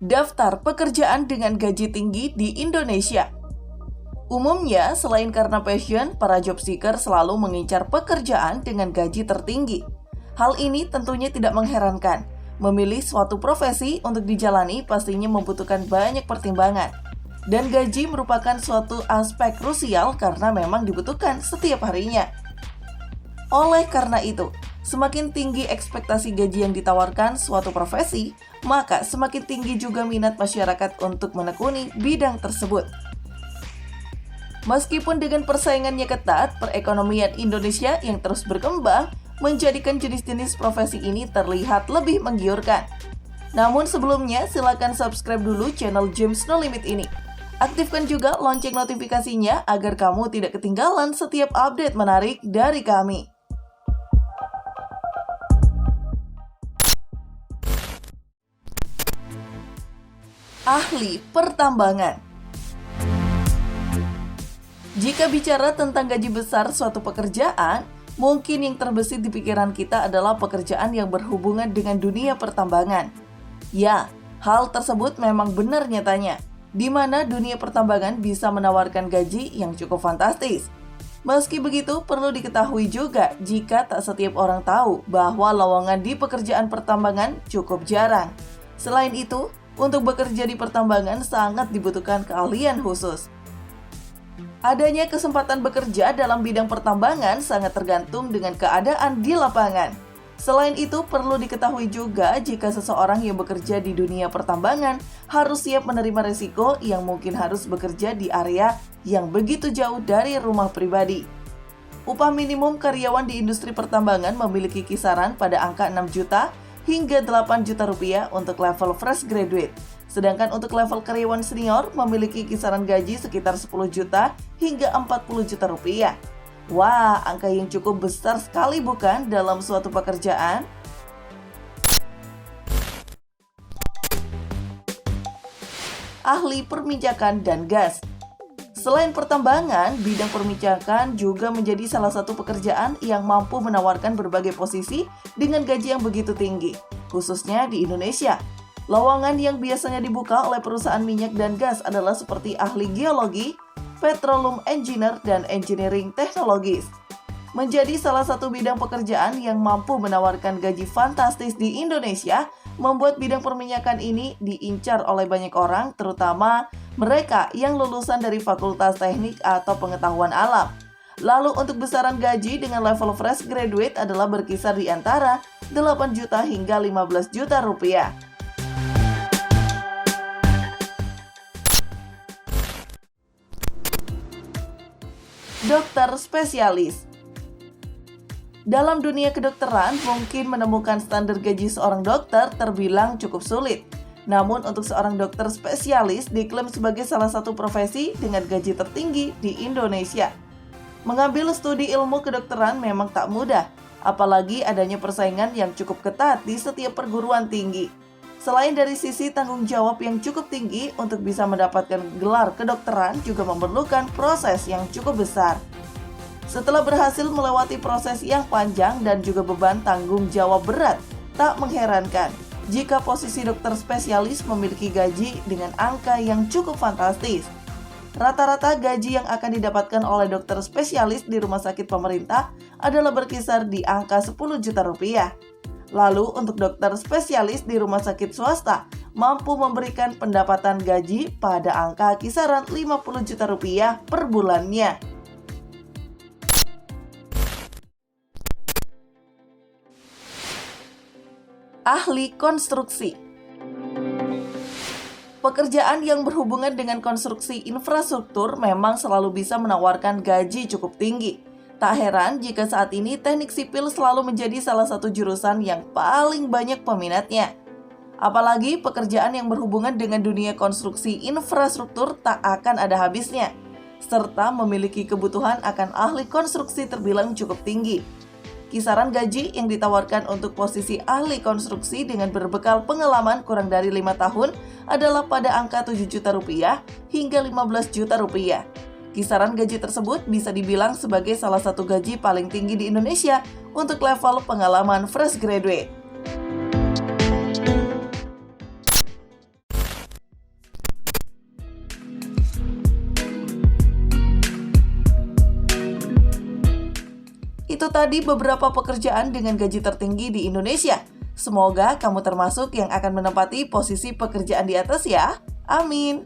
Daftar pekerjaan dengan gaji tinggi di Indonesia. Umumnya, selain karena passion, para job seeker selalu mengincar pekerjaan dengan gaji tertinggi. Hal ini tentunya tidak mengherankan. Memilih suatu profesi untuk dijalani pastinya membutuhkan banyak pertimbangan. Dan gaji merupakan suatu aspek krusial karena memang dibutuhkan setiap harinya. Oleh karena itu, semakin tinggi ekspektasi gaji yang ditawarkan suatu profesi, maka semakin tinggi juga minat masyarakat untuk menekuni bidang tersebut. Meskipun dengan persaingannya ketat, perekonomian Indonesia yang terus berkembang menjadikan jenis-jenis profesi ini terlihat lebih menggiurkan. Namun sebelumnya, silakan subscribe dulu channel James No Limit ini. Aktifkan juga lonceng notifikasinya agar kamu tidak ketinggalan setiap update menarik dari kami. Ahli pertambangan. Jika bicara tentang gaji besar suatu pekerjaan, mungkin yang terbesit di pikiran kita adalah pekerjaan yang berhubungan dengan dunia pertambangan. Ya, hal tersebut memang benar nyatanya, di mana dunia pertambangan bisa menawarkan gaji yang cukup fantastis. Meski begitu, perlu diketahui juga jika tak setiap orang tahu bahwa lowongan di pekerjaan pertambangan cukup jarang. Selain itu, untuk bekerja di pertambangan sangat dibutuhkan keahlian khusus. Adanya kesempatan bekerja dalam bidang pertambangan sangat tergantung dengan keadaan di lapangan. Selain itu, perlu diketahui juga jika seseorang yang bekerja di dunia pertambangan harus siap menerima risiko yang mungkin harus bekerja di area yang begitu jauh dari rumah pribadi. Upah minimum karyawan di industri pertambangan memiliki kisaran pada angka 6 juta hingga 8 juta rupiah untuk level fresh graduate. Sedangkan untuk level karyawan senior memiliki kisaran gaji sekitar 10 juta hingga 40 juta rupiah. Wah, angka yang cukup besar sekali bukan dalam suatu pekerjaan? Ahli perminyakan dan gas. Selain pertambangan, bidang perminyakan juga menjadi salah satu pekerjaan yang mampu menawarkan berbagai posisi dengan gaji yang begitu tinggi, khususnya di Indonesia. Lowongan yang biasanya dibuka oleh perusahaan minyak dan gas adalah seperti ahli geologi, petroleum engineer, dan engineering teknologis. Menjadi salah satu bidang pekerjaan yang mampu menawarkan gaji fantastis di Indonesia, membuat bidang perminyakan ini diincar oleh banyak orang, terutama mereka yang lulusan dari fakultas teknik atau pengetahuan alam. Lalu untuk besaran gaji dengan level fresh graduate adalah berkisar di antara 8 juta hingga 15 juta rupiah. Dokter spesialis. Dalam dunia kedokteran, mungkin menemukan standar gaji seorang dokter terbilang cukup sulit. Namun untuk seorang dokter spesialis diklaim sebagai salah satu profesi dengan gaji tertinggi di Indonesia. Mengambil studi ilmu kedokteran memang tak mudah, apalagi adanya persaingan yang cukup ketat di setiap perguruan tinggi. Selain dari sisi tanggung jawab yang cukup tinggi, untuk bisa mendapatkan gelar kedokteran juga memerlukan proses yang cukup besar. Setelah berhasil melewati proses yang panjang dan juga beban tanggung jawab berat, tak mengherankan jika posisi dokter spesialis memiliki gaji dengan angka yang cukup fantastis. Rata-rata gaji yang akan didapatkan oleh dokter spesialis di rumah sakit pemerintah adalah berkisar di angka 10 juta rupiah. Lalu untuk dokter spesialis di rumah sakit swasta mampu memberikan pendapatan gaji pada angka kisaran 50 juta rupiah per bulannya. Ahli konstruksi. Pekerjaan yang berhubungan dengan konstruksi infrastruktur memang selalu bisa menawarkan gaji cukup tinggi. Tak heran jika saat ini teknik sipil selalu menjadi salah satu jurusan yang paling banyak peminatnya. Apalagi pekerjaan yang berhubungan dengan dunia konstruksi infrastruktur tak akan ada habisnya, serta memiliki kebutuhan akan ahli konstruksi terbilang cukup tinggi. Kisaran gaji yang ditawarkan untuk posisi ahli konstruksi dengan berbekal pengalaman kurang dari 5 tahun adalah pada angka 7 juta rupiah hingga 15 juta rupiah. Kisaran gaji tersebut bisa dibilang sebagai salah satu gaji paling tinggi di Indonesia untuk level pengalaman fresh graduate. Itu tadi beberapa pekerjaan dengan gaji tertinggi di Indonesia. Semoga kamu termasuk yang akan menempati posisi pekerjaan di atas ya. Amin.